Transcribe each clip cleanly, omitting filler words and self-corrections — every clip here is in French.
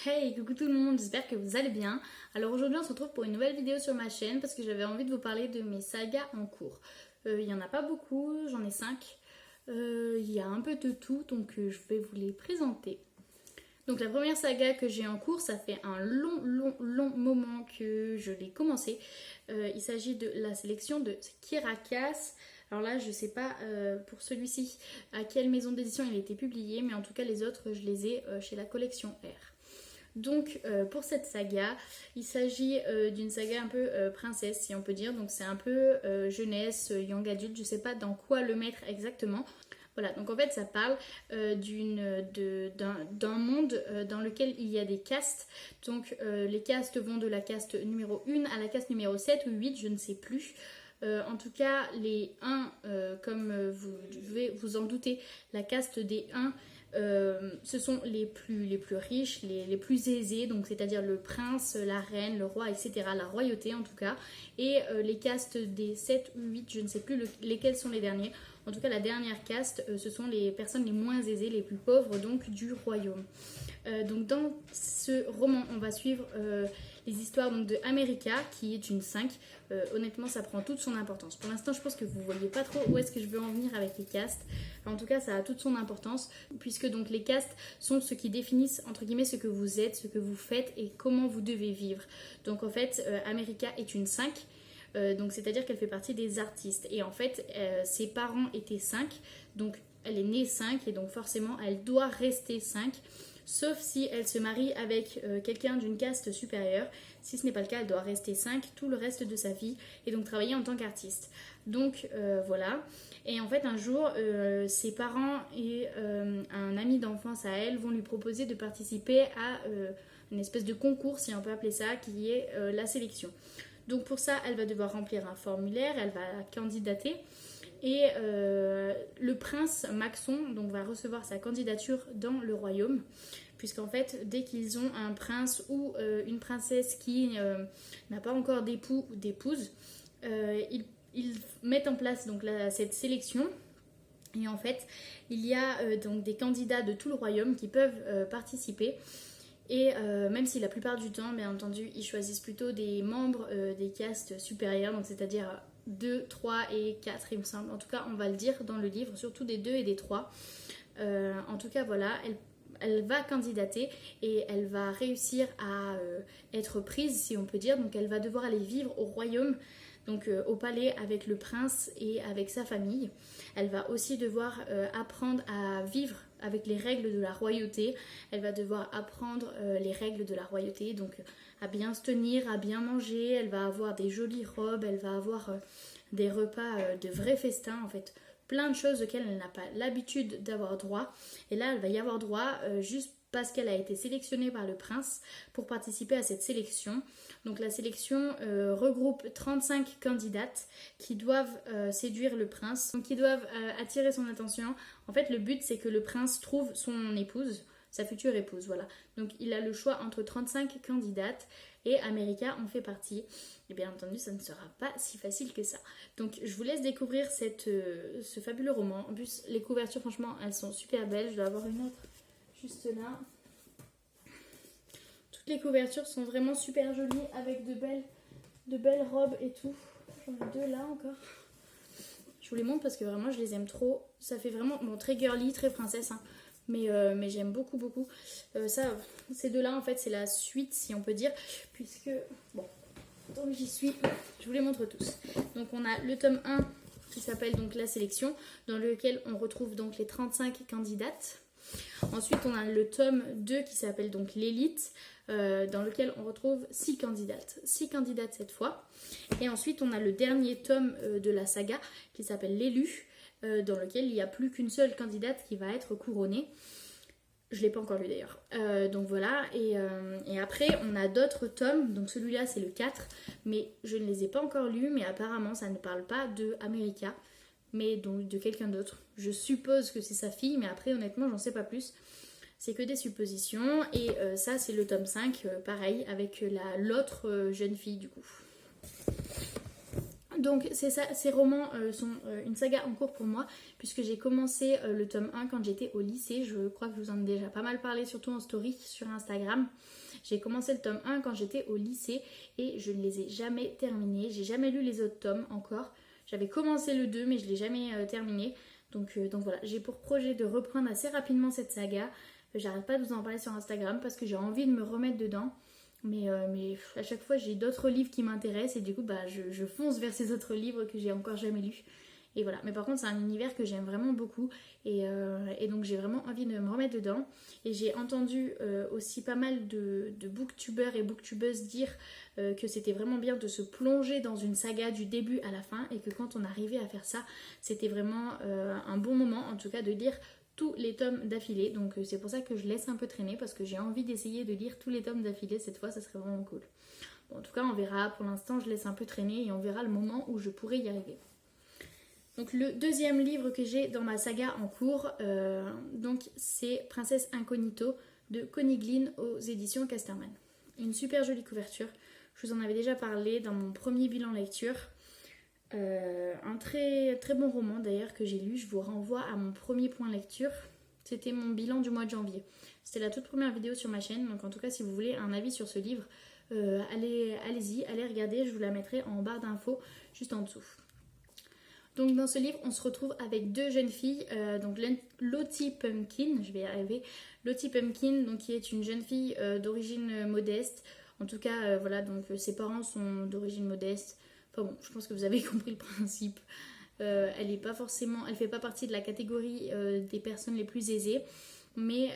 Hey, coucou tout le monde, j'espère que vous allez bien. Alors aujourd'hui on se retrouve pour une nouvelle vidéo sur ma chaîne parce que j'avais envie de vous parler de mes sagas en cours. Il n'y en a pas beaucoup, j'en ai 5. Il y a un peu de tout, donc je vais vous les présenter. Donc la première saga que j'ai en cours, ça fait un long moment que je l'ai commencé. Il s'agit de la sélection de Kirakas. Alors là, je sais pas pour celui-ci à quelle maison d'édition il a été publié, mais en tout cas les autres, je les ai chez la collection R. Donc pour cette saga, il s'agit d'une saga un peu princesse si on peut dire, donc c'est un peu jeunesse, young adulte, je sais pas dans quoi le mettre exactement. Voilà, donc en fait ça parle d'un monde dans lequel il y a des castes, donc les castes vont de la caste numéro 1 à la caste numéro 7 ou 8, je ne sais plus. En tout cas, les 1, comme vous devez vous en douter, la caste des 1, ce sont les plus riches, les plus aisés, donc c'est-à-dire le prince, la reine, le roi, etc. La royauté en tout cas. Et les castes des 7 ou 8, je ne sais plus lesquels sont les derniers. En tout cas, la dernière caste, ce sont les personnes les moins aisées, les plus pauvres donc du royaume. Donc dans ce roman, on va suivre les histoires donc, de America, qui est une 5. Honnêtement, ça prend toute son importance. Pour l'instant, je pense que vous ne voyez pas trop où est-ce que je veux en venir avec les castes. En tout cas, ça a toute son importance, puisque donc les castes sont ce qui définissent, entre guillemets, ce que vous êtes, ce que vous faites et comment vous devez vivre. Donc en fait, America est une 5. Donc c'est-à-dire qu'elle fait partie des artistes. Et en fait, ses parents étaient 5. Donc elle est née 5 et donc forcément, elle doit rester 5. Sauf si elle se marie avec quelqu'un d'une caste supérieure. Si ce n'est pas le cas, elle doit rester 5 tout le reste de sa vie et donc travailler en tant qu'artiste. Donc voilà. Et en fait, un jour, ses parents et un ami d'enfance à elle vont lui proposer de participer à une espèce de concours, si on peut appeler ça, qui est la sélection. Donc pour ça, elle va devoir remplir un formulaire, elle va candidater. Et le prince Maxon donc, va recevoir sa candidature dans le royaume, puisqu'en fait, dès qu'ils ont un prince ou une princesse qui n'a pas encore d'époux ou d'épouse, ils mettent en place donc, cette sélection. Et en fait, il y a donc des candidats de tout le royaume qui peuvent participer. Et même si la plupart du temps, bien entendu, ils choisissent plutôt des membres des castes supérieures, donc c'est-à-dire 2, 3 et 4, il me semble. En tout cas, on va le dire dans le livre, surtout des 2 et des 3. En tout cas, voilà, elle va candidater et elle va réussir à être prise, si on peut dire. Donc, elle va devoir aller vivre au royaume, donc au palais avec le prince et avec sa famille. Elle va aussi devoir apprendre à vivre avec les règles de la royauté. Elle va devoir apprendre les règles de la royauté, donc à bien se tenir, à bien manger. Elle va avoir des jolies robes, elle va avoir des repas de vrais festins en fait. Plein de choses auxquelles elle n'a pas l'habitude d'avoir droit. Et là, elle va y avoir droit juste parce qu'elle a été sélectionnée par le prince pour participer à cette sélection. Donc la sélection regroupe 35 candidates qui doivent séduire le prince, donc qui doivent attirer son attention. En fait, le but, c'est que le prince trouve son épouse, sa future épouse, voilà. Donc il a le choix entre 35 candidates et America en fait partie. Et bien entendu, ça ne sera pas si facile que ça. Donc je vous laisse découvrir ce fabuleux roman. En plus, les couvertures, franchement, elles sont super belles. Je dois avoir une autre juste là. Toutes les couvertures sont vraiment super jolies avec de belles robes et tout. J'en ai 2 là encore. Je vous les montre parce que vraiment je les aime trop. Ça fait vraiment bon, très girly, très princesse. Hein. Mais j'aime beaucoup. Ces 2-là en fait c'est la suite si on peut dire. Puisque, bon, tant que j'y suis, je vous les montre tous. Donc on a le tome 1 qui s'appelle donc La Sélection, dans lequel on retrouve donc les 35 candidates. Ensuite, on a le tome 2 qui s'appelle donc L'Élite, dans lequel on retrouve 6 candidates. 6 candidates cette fois. Et ensuite, on a le dernier tome de la saga qui s'appelle L'Élu, dans lequel il n'y a plus qu'une seule candidate qui va être couronnée. Je ne l'ai pas encore lu d'ailleurs. Donc voilà, et après on a d'autres tomes, donc celui-là c'est le 4, mais je ne les ai pas encore lus, mais apparemment ça ne parle pas de America, mais donc de quelqu'un d'autre. Je suppose que c'est sa fille, mais après honnêtement j'en sais pas plus. C'est que des suppositions, et ça c'est le tome 5, pareil, avec l'autre jeune fille du coup. Donc c'est ça, ces romans sont une saga en cours pour moi, puisque j'ai commencé le tome 1 quand j'étais au lycée. Je crois que je vous en ai déjà pas mal parlé, surtout en story sur Instagram. J'ai commencé le tome 1 quand j'étais au lycée et je ne les ai jamais terminés. J'ai jamais lu les autres tomes encore. J'avais commencé le 2 mais je ne l'ai jamais terminé. Donc voilà, j'ai pour projet de reprendre assez rapidement cette saga. J'arrête pas de vous en parler sur Instagram parce que j'ai envie de me remettre dedans. Mais à chaque fois j'ai d'autres livres qui m'intéressent et du coup je fonce vers ces autres livres que j'ai encore jamais lus. Et voilà, mais par contre c'est un univers que j'aime vraiment beaucoup et donc j'ai vraiment envie de me remettre dedans. Et j'ai entendu aussi pas mal de booktubeurs et booktubeuses dire que c'était vraiment bien de se plonger dans une saga du début à la fin et que quand on arrivait à faire ça, c'était vraiment un bon moment en tout cas de lire tous les tomes d'affilée. Donc c'est pour ça que je laisse un peu traîner parce que j'ai envie d'essayer de lire tous les tomes d'affilée cette fois, ça serait vraiment cool. Bon, en tout cas on verra, pour l'instant je laisse un peu traîner et on verra le moment où je pourrai y arriver. Donc le deuxième livre que j'ai dans ma saga en cours, donc c'est Princesse Incognito de Connie Glynn aux éditions Casterman. Une super jolie couverture, je vous en avais déjà parlé dans mon premier bilan lecture. Un très, très bon roman d'ailleurs que j'ai lu, je vous renvoie à mon premier point lecture. C'était mon bilan du mois de janvier. C'était la toute première vidéo sur ma chaîne, donc en tout cas si vous voulez un avis sur ce livre, allez-y, allez regarder, je vous la mettrai en barre d'infos juste en dessous. Donc dans ce livre, on se retrouve avec deux jeunes filles, donc Lottie Pumpkin, je vais y arriver, Lottie Pumpkin, donc qui est une jeune fille d'origine modeste. En tout cas, voilà, donc ses parents sont d'origine modeste. Enfin bon, je pense que vous avez compris le principe. Elle fait pas partie de la catégorie des personnes les plus aisées, mais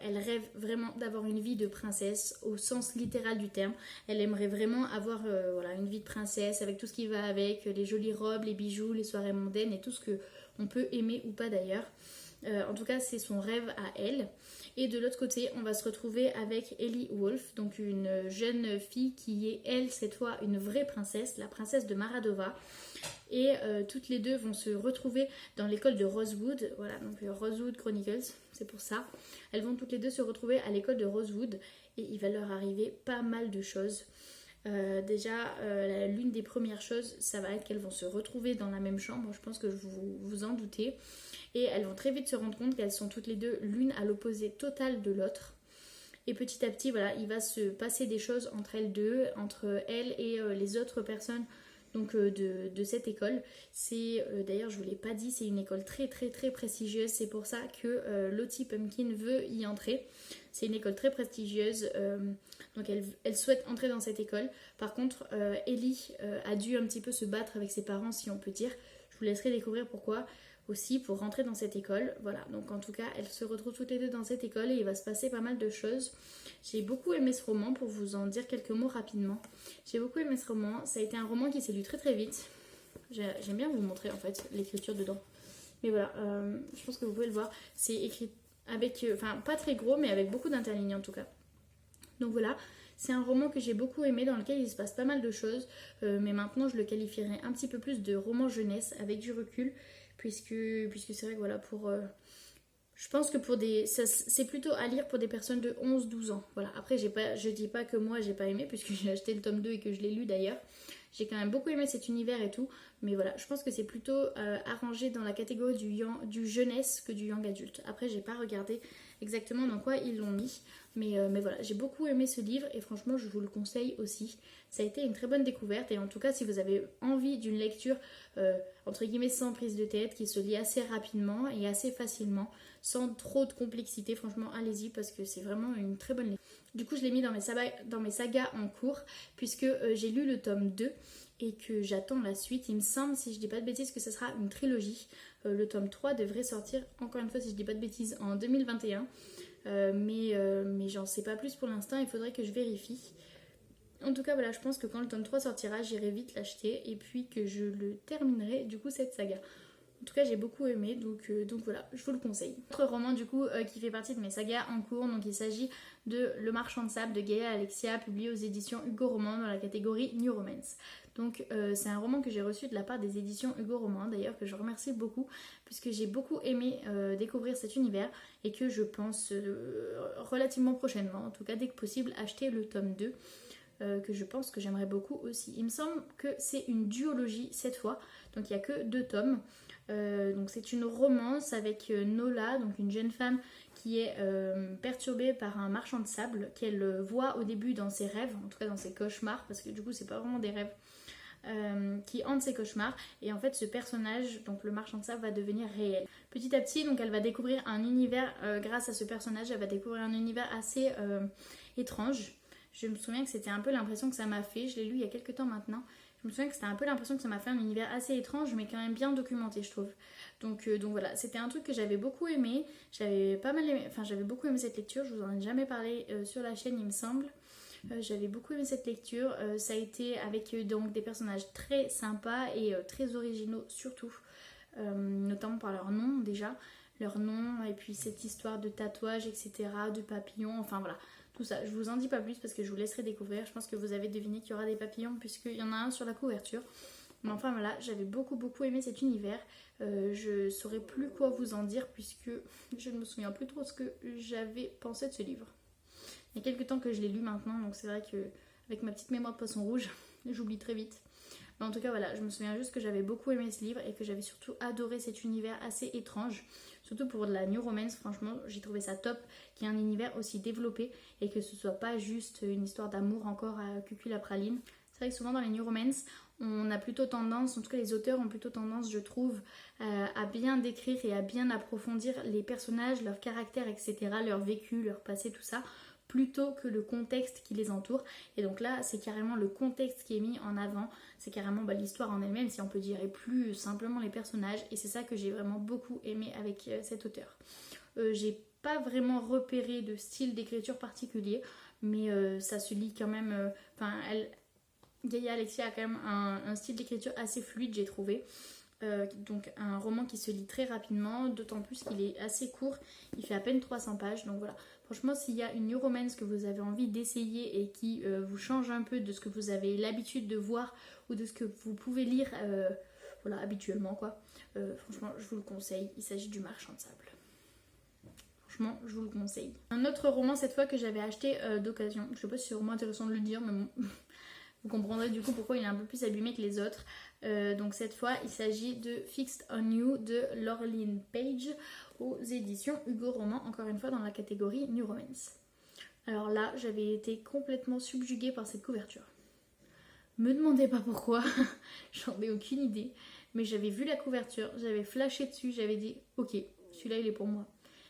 elle rêve vraiment d'avoir une vie de princesse au sens littéral du terme. Elle aimerait vraiment avoir voilà, une vie de princesse avec tout ce qui va avec, les jolies robes, les bijoux, les soirées mondaines et tout ce que on peut aimer ou pas d'ailleurs. En tout cas, c'est son rêve à elle. Et de l'autre côté, on va se retrouver avec Ellie Wolf, donc une jeune fille qui est, elle, cette fois, une vraie princesse, la princesse de Maradova. Et toutes les deux vont se retrouver dans l'école de Rosewood, voilà, donc Rosewood Chronicles, c'est pour ça. Elles vont toutes les deux se retrouver à l'école de Rosewood et il va leur arriver pas mal de choses. Déjà, l'une des premières choses, ça va être qu'elles vont se retrouver dans la même chambre, je pense que vous vous en doutez. Et elles vont très vite se rendre compte qu'elles sont toutes les deux l'une à l'opposé total de l'autre. Et petit à petit, voilà, il va se passer des choses entre elles deux, entre elles et les autres personnes donc, de cette école. C'est, d'ailleurs, je ne vous l'ai pas dit, c'est une école très très très prestigieuse. C'est pour ça que Lottie Pumpkin veut y entrer. C'est une école très prestigieuse, donc elle souhaite entrer dans cette école. Par contre, Ellie a dû un petit peu se battre avec ses parents, si on peut dire. Je vous laisserai découvrir pourquoi aussi pour rentrer dans cette école. Voilà, donc en tout cas, elles se retrouvent toutes les deux dans cette école et il va se passer pas mal de choses. J'ai beaucoup aimé ce roman, pour vous en dire quelques mots rapidement. J'ai beaucoup aimé ce roman, ça a été un roman qui s'est lu très très vite. J'aime bien vous montrer en fait l'écriture dedans. Mais voilà, je pense que vous pouvez le voir. C'est écrit avec, enfin pas très gros, mais avec beaucoup d'interlignes en tout cas. Donc voilà, c'est un roman que j'ai beaucoup aimé, dans lequel il se passe pas mal de choses. Mais maintenant, je le qualifierais un petit peu plus de roman jeunesse, avec du recul. Puisque c'est vrai que voilà, je pense que c'est plutôt à lire pour des personnes de 11-12 ans. Voilà. Après, je dis pas que moi j'ai pas aimé, puisque j'ai acheté le tome 2 et que je l'ai lu d'ailleurs. J'ai quand même beaucoup aimé cet univers et tout. Mais voilà, je pense que c'est plutôt arrangé dans la catégorie du jeunesse que du young adulte. Après, j'ai pas regardé exactement dans quoi ils l'ont mis. Mais voilà, j'ai beaucoup aimé ce livre et franchement, je vous le conseille aussi. Ça a été une très bonne découverte et en tout cas, si vous avez envie d'une lecture entre guillemets sans prise de tête, qui se lit assez rapidement et assez facilement, sans trop de complexité, franchement, allez-y parce que c'est vraiment une très bonne lecture. Du coup, je l'ai mis dans mes sagas en cours puisque j'ai lu le tome 2 et que j'attends la suite. Il me semble, si je dis pas de bêtises, que ce sera une trilogie. Le tome 3 devrait sortir, encore une fois, si je dis pas de bêtises, en 2021. Mais j'en sais pas plus pour l'instant, il faudrait que je vérifie. En tout cas, voilà, je pense que quand le tome 3 sortira, j'irai vite l'acheter et puis que je le terminerai, du coup, cette saga. En tout cas, j'ai beaucoup aimé, donc voilà, je vous le conseille. Autre roman, du coup, qui fait partie de mes sagas en cours, donc il s'agit de Le Marchand de Sable de Gaëlle Alexia, publié aux éditions Hugo Roman dans la catégorie New Romance. Donc c'est un roman que j'ai reçu de la part des éditions Hugo Roman, d'ailleurs que je remercie beaucoup, puisque j'ai beaucoup aimé découvrir cet univers et que je pense relativement prochainement, en tout cas dès que possible, acheter le tome 2. que je pense que j'aimerais beaucoup aussi. Il me semble que c'est une duologie cette fois, donc il n'y a que 2 tomes. Donc c'est une romance avec Nola, donc une jeune femme qui est perturbée par un marchand de sable qu'elle voit au début dans ses rêves, en tout cas dans ses cauchemars, parce que du coup c'est pas vraiment des rêves, qui hante ses cauchemars. Et en fait ce personnage, donc le marchand de sable, va devenir réel. Petit à petit, donc elle va découvrir un univers, grâce à ce personnage, elle va découvrir un univers assez étrange. Je me souviens que c'était un peu l'impression que ça m'a fait, je l'ai lu il y a quelques temps maintenant. Je me souviens que c'était un peu l'impression que ça m'a fait un univers assez étrange, mais quand même bien documenté, je trouve. Donc voilà, c'était un truc que j'avais beaucoup aimé. J'avais pas mal aimé, enfin j'avais beaucoup aimé cette lecture. Je vous en ai jamais parlé sur la chaîne, il me semble. J'avais beaucoup aimé cette lecture. Ça a été avec donc des personnages très sympas et très originaux surtout, notamment par leur nom déjà, leur nom et puis cette histoire de tatouage, etc., de papillons. Enfin voilà. Tout ça, je vous en dis pas plus parce que je vous laisserai découvrir. Je pense que vous avez deviné qu'il y aura des papillons puisqu'il y en a un sur la couverture. Mais enfin voilà, j'avais beaucoup aimé cet univers. Je saurais plus quoi vous en dire puisque je ne me souviens plus trop ce que j'avais pensé de ce livre. Il y a quelques temps que je l'ai lu maintenant, donc c'est vrai que avec ma petite mémoire de poisson rouge, j'oublie très vite. Mais en tout cas voilà, je me souviens juste que j'avais beaucoup aimé ce livre et que j'avais surtout adoré cet univers assez étrange. Surtout pour de la New Romance, franchement, j'ai trouvé ça top qu'il y ait un univers aussi développé et que ce soit pas juste une histoire d'amour encore à cucul à praline. C'est vrai que souvent dans les New Romance, on a plutôt tendance, en tout cas les auteurs ont plutôt tendance, je trouve, à bien décrire et à bien approfondir les personnages, leur caractère, etc., leur vécu, leur passé, tout ça, plutôt que le contexte qui les entoure. Et donc là, c'est carrément le contexte qui est mis en avant, c'est carrément l'histoire en elle-même, si on peut dire, et plus simplement les personnages. Et c'est ça que j'ai vraiment beaucoup aimé avec cet auteur. J'ai pas vraiment repéré de style d'écriture particulier, mais ça se lit quand même. Gaïa Alexia a quand même un style d'écriture assez fluide, j'ai trouvé. Donc un roman qui se lit très rapidement, d'autant plus qu'il est assez court, il fait à peine 300 pages, donc voilà. Franchement, s'il y a une New Romance que vous avez envie d'essayer et qui vous change un peu de ce que vous avez l'habitude de voir ou de ce que vous pouvez lire voilà, habituellement, quoi. Franchement, je vous le conseille, il s'agit du Marchand de sable. Franchement, je vous le conseille. Un autre roman cette fois que j'avais acheté d'occasion, je sais pas si c'est vraiment intéressant de le dire, mais bon... Vous comprendrez du coup pourquoi il est un peu plus abîmé que les autres. Donc cette fois, il s'agit de Fixed on You de Laureline Page aux éditions Hugo Roman, encore une fois dans la catégorie New Romance. Alors là, j'avais été complètement subjuguée par cette couverture. Me demandez pas pourquoi, j'en ai aucune idée. Mais j'avais vu la couverture, j'avais flashé dessus, j'avais dit ok, celui-là il est pour moi.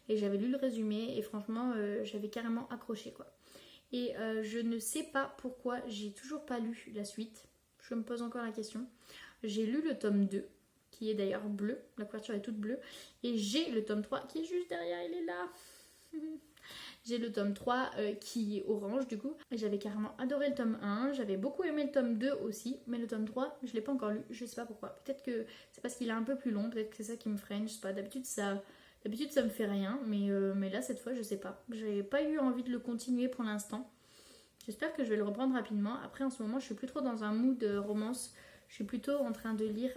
Et j'avais lu le résumé et franchement, j'avais carrément accroché quoi. Et je ne sais pas pourquoi j'ai toujours pas lu la suite. Je me pose encore la question. J'ai lu le tome 2, qui est d'ailleurs bleu. La couverture est toute bleue. Et j'ai le tome 3 qui est juste derrière, il est là. J'ai le tome 3 qui est orange du coup. J'avais carrément adoré le tome 1. J'avais beaucoup aimé le tome 2 aussi. Mais le tome 3, je l'ai pas encore lu. Je sais pas pourquoi. Peut-être que c'est parce qu'il est un peu plus long. Peut-être que c'est ça qui me freine. Je sais pas. D'habitude ça me fait rien, mais là cette fois je sais pas. J'ai pas eu envie de le continuer pour l'instant. J'espère que je vais le reprendre rapidement. Après en ce moment je suis plus trop dans un mood de romance. Je suis plutôt en train de lire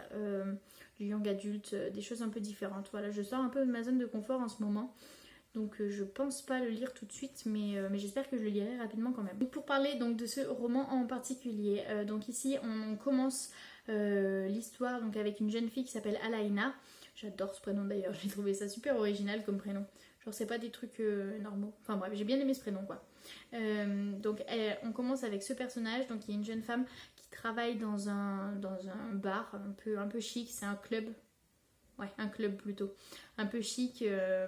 du young adulte, des choses un peu différentes. Voilà, je sors un peu de ma zone de confort en ce moment. Donc je pense pas le lire tout de suite, mais j'espère que je le lirai rapidement quand même. Donc, pour parler donc de ce roman en particulier, donc ici on commence l'histoire donc avec une jeune fille qui s'appelle Alaina. J'adore ce prénom d'ailleurs, j'ai trouvé ça super original comme prénom. Genre c'est pas des trucs normaux. Enfin bref, j'ai bien aimé ce prénom quoi. Donc on commence avec ce personnage, donc il y a une jeune femme qui travaille dans un bar un peu chic, c'est un club. Ouais, un club plutôt. Un peu chic,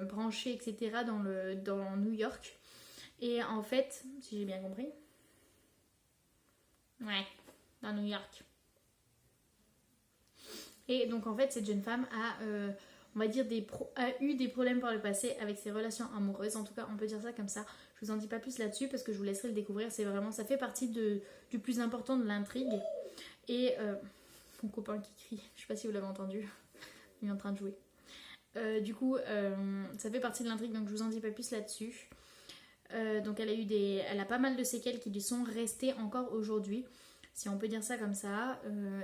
branché, etc. dans New York. Et en fait, si j'ai bien compris. Ouais, dans New York. Et donc en fait cette jeune femme a, on va dire, a eu des problèmes par le passé avec ses relations amoureuses. En tout cas on peut dire ça comme ça. Je vous en dis pas plus là-dessus parce que je vous laisserai le découvrir. C'est vraiment, ça fait partie du plus important de l'intrigue. Et mon copain qui crie, je sais pas si vous l'avez entendu, il est en train de jouer. Du coup ça fait partie de l'intrigue donc je vous en dis pas plus là-dessus. Donc elle a pas mal de séquelles qui lui sont restées encore aujourd'hui, si on peut dire ça comme ça.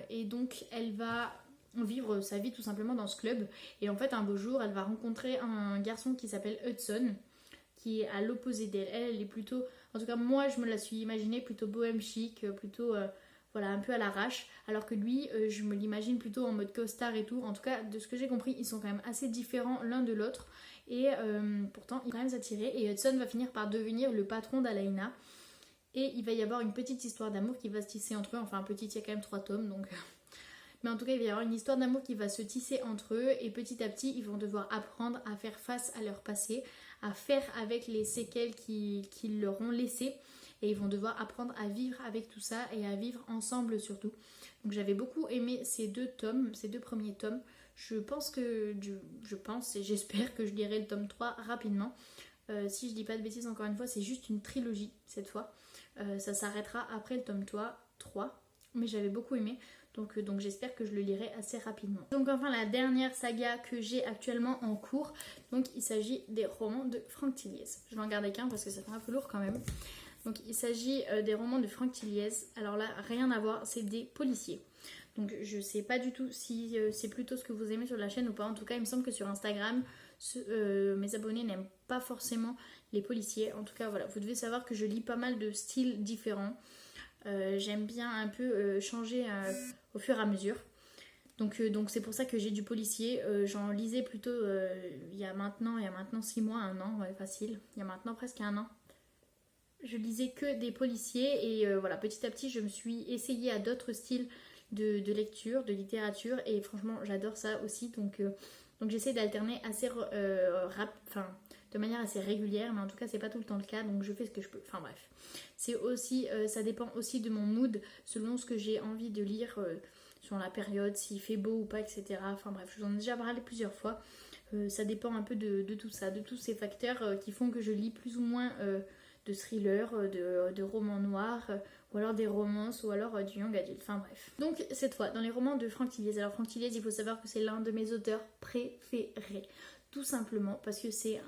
Et donc elle va vivre sa vie tout simplement dans ce club. Et en fait un beau jour elle va rencontrer un garçon qui s'appelle Hudson, qui est à l'opposé d'elle. Elle est plutôt En tout cas moi je me la suis imaginée plutôt bohème chic, plutôt voilà un peu à l'arrache, alors que lui je me l'imagine plutôt en mode costard et tout. En tout cas de ce que j'ai compris ils sont quand même assez différents l'un de l'autre et pourtant ils vont quand même s'attirer et Hudson va finir par devenir le patron d'Alaina et il va y avoir une petite histoire d'amour qui va se tisser entre eux, enfin petite, il y a quand même 3 tomes donc... Mais en tout cas, il va y avoir une histoire d'amour qui va se tisser entre eux et petit à petit, ils vont devoir apprendre à faire face à leur passé, à faire avec les séquelles qu'ils leur ont laissées et ils vont devoir apprendre à vivre avec tout ça et à vivre ensemble surtout. Donc j'avais beaucoup aimé ces 2 tomes, ces 2 premiers tomes. Je pense et j'espère que je lirai le tome 3 rapidement. Si je dis pas de bêtises encore une fois, c'est juste une trilogie cette fois. Ça s'arrêtera après le tome 3, mais j'avais beaucoup aimé. Donc j'espère que je le lirai assez rapidement. Donc enfin la dernière saga que j'ai actuellement en cours, donc il s'agit des romans de Franck Tilliez. Je vais en garder qu'un parce que ça fait un peu lourd quand même. Donc il s'agit des romans de Franck Tilliez. Alors là, rien à voir, c'est des policiers. Donc je sais pas du tout si c'est plutôt ce que vous aimez sur la chaîne ou pas. En tout cas, il me semble que sur Instagram, mes abonnés n'aiment pas forcément les policiers. En tout cas, voilà, vous devez savoir que je lis pas mal de styles différents. J'aime bien un peu changer au fur et à mesure. Donc c'est pour ça que j'ai du policier. J'en lisais plutôt il y a maintenant 6 mois, 1 an, ouais, facile. Il y a maintenant presque 1 an. Je lisais que des policiers et voilà, petit à petit je me suis essayée à d'autres styles de lecture, de littérature et franchement j'adore ça aussi. Donc j'essaie d'alterner assez de manière assez régulière, mais en tout cas c'est pas tout le temps le cas, donc je fais ce que je peux. Enfin bref, c'est aussi, ça dépend aussi de mon mood, selon ce que j'ai envie de lire, sur la période, s'il fait beau ou pas, etc. Enfin bref, je vous en ai déjà parlé plusieurs fois. Ça dépend un peu de tout ça, de tous ces facteurs qui font que je lis plus ou moins de thrillers, de romans noirs, ou alors des romances, ou alors du young adult, enfin bref. Donc cette fois, dans les romans de Franck Tilliez, alors Franck Tilliez, il faut savoir que c'est l'un de mes auteurs préférés, tout simplement parce que c'est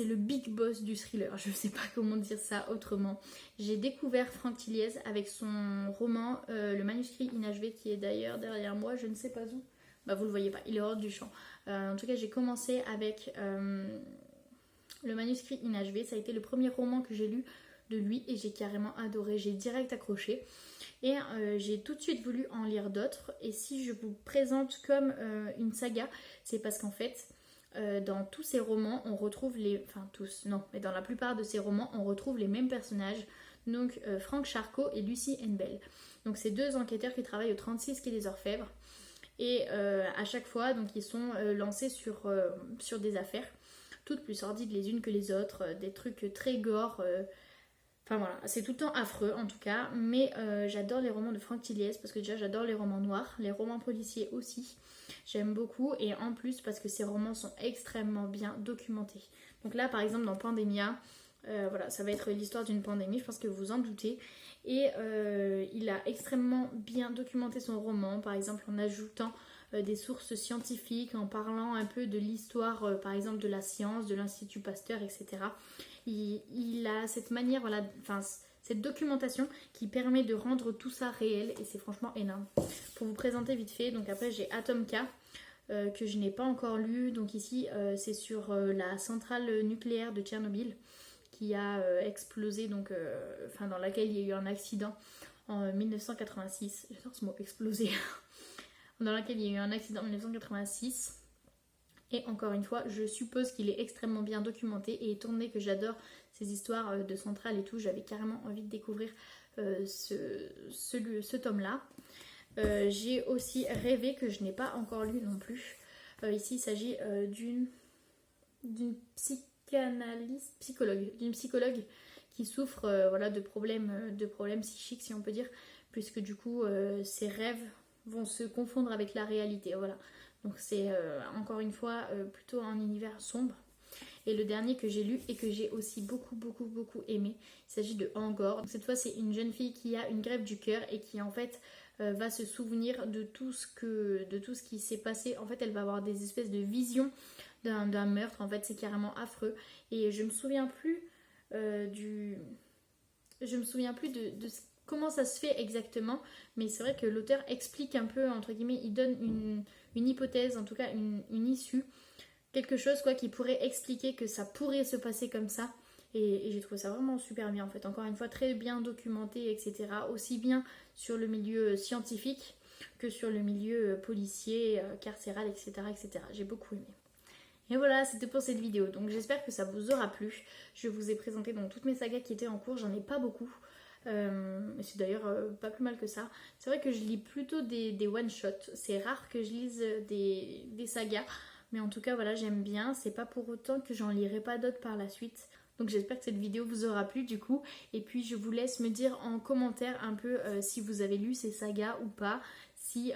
le big boss du thriller, je ne sais pas comment dire ça autrement. J'ai découvert Franck Tilliez avec son roman Le manuscrit inachevé, qui est d'ailleurs derrière moi, je ne sais pas où. Bah vous le voyez pas, il est hors du champ. En tout cas j'ai commencé avec Le manuscrit inachevé, ça a été le premier roman que j'ai lu de lui et j'ai carrément adoré, j'ai direct accroché. Et j'ai tout de suite voulu en lire d'autres. Et si je vous présente comme une saga, c'est parce qu'en fait, dans tous ces romans, on retrouve mais dans la plupart de ces romans, on retrouve les mêmes personnages. Donc Franck Charcot et Lucie Henbel. Donc c'est 2 enquêteurs qui travaillent au 36 quai des Orfèvres. Et à chaque fois, donc ils sont lancés sur des affaires, toutes plus sordides les unes que les autres, des trucs très gore. Enfin voilà, c'est tout le temps affreux en tout cas, mais j'adore les romans de Franck Tilliez parce que déjà j'adore les romans noirs, les romans policiers aussi, j'aime beaucoup et en plus parce que ces romans sont extrêmement bien documentés. Donc là par exemple dans Pandemia, voilà, ça va être l'histoire d'une pandémie, je pense que vous vous en doutez, et il a extrêmement bien documenté son roman, par exemple en ajoutant des sources scientifiques, en parlant un peu de l'histoire par exemple de la science, de l'Institut Pasteur, etc. Il a cette manière, voilà, cette documentation qui permet de rendre tout ça réel et c'est franchement énorme. Pour vous présenter vite fait, donc après j'ai Atomka que je n'ai pas encore lu. Donc ici c'est sur la centrale nucléaire de Tchernobyl qui a explosé, donc, dans laquelle il y a eu un accident en 1986. J'adore ce mot, exploser. Dans laquelle il y a eu un accident en 1986. Et encore une fois, je suppose qu'il est extrêmement bien documenté et étant donné que j'adore ces histoires de centrales et tout, j'avais carrément envie de découvrir ce tome-là. J'ai aussi Rêvé que je n'ai pas encore lu non plus. Ici, il s'agit d'une psychologue qui souffre de problèmes psychiques, si on peut dire, puisque du coup, ses rêves vont se confondre avec la réalité. Voilà. Donc c'est encore une fois plutôt un univers sombre. Et le dernier que j'ai lu et que j'ai aussi beaucoup aimé, il s'agit de Angor. Cette fois c'est une jeune fille qui a une greffe du cœur et qui en fait va se souvenir de tout ce qui s'est passé. En fait elle va avoir des espèces de visions d'un meurtre. En fait c'est carrément affreux. Et je me souviens plus de comment ça se fait exactement, mais c'est vrai que l'auteur explique un peu, entre guillemets, il donne une hypothèse, en tout cas une issue, quelque chose qui pourrait expliquer que ça pourrait se passer comme ça. et j'ai trouvé ça vraiment super bien en fait. Encore une fois, très bien documenté, etc. Aussi bien sur le milieu scientifique que sur le milieu policier, carcéral, etc. etc. J'ai beaucoup aimé. Et voilà, c'était pour cette vidéo. Donc j'espère que ça vous aura plu. Je vous ai présenté donc toutes mes sagas qui étaient en cours. J'en ai pas beaucoup. C'est d'ailleurs pas plus mal que ça. C'est vrai que je lis plutôt des one-shots. C'est rare que je lise des sagas. Mais en tout cas, voilà, j'aime bien. C'est pas pour autant que j'en lirai pas d'autres par la suite. Donc j'espère que cette vidéo vous aura plu du coup. Et puis je vous laisse me dire en commentaire un peu si vous avez lu ces sagas ou pas. Si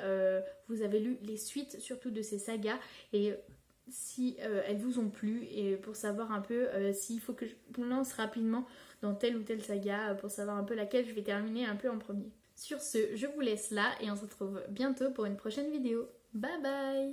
vous avez lu les suites surtout de ces sagas. Et si elles vous ont plu. Et pour savoir un peu s'il faut que je vous lance rapidement dans telle ou telle saga. Pour savoir un peu laquelle je vais terminer un peu en premier. Sur ce, je vous laisse là. Et on se retrouve bientôt pour une prochaine vidéo. Bye bye!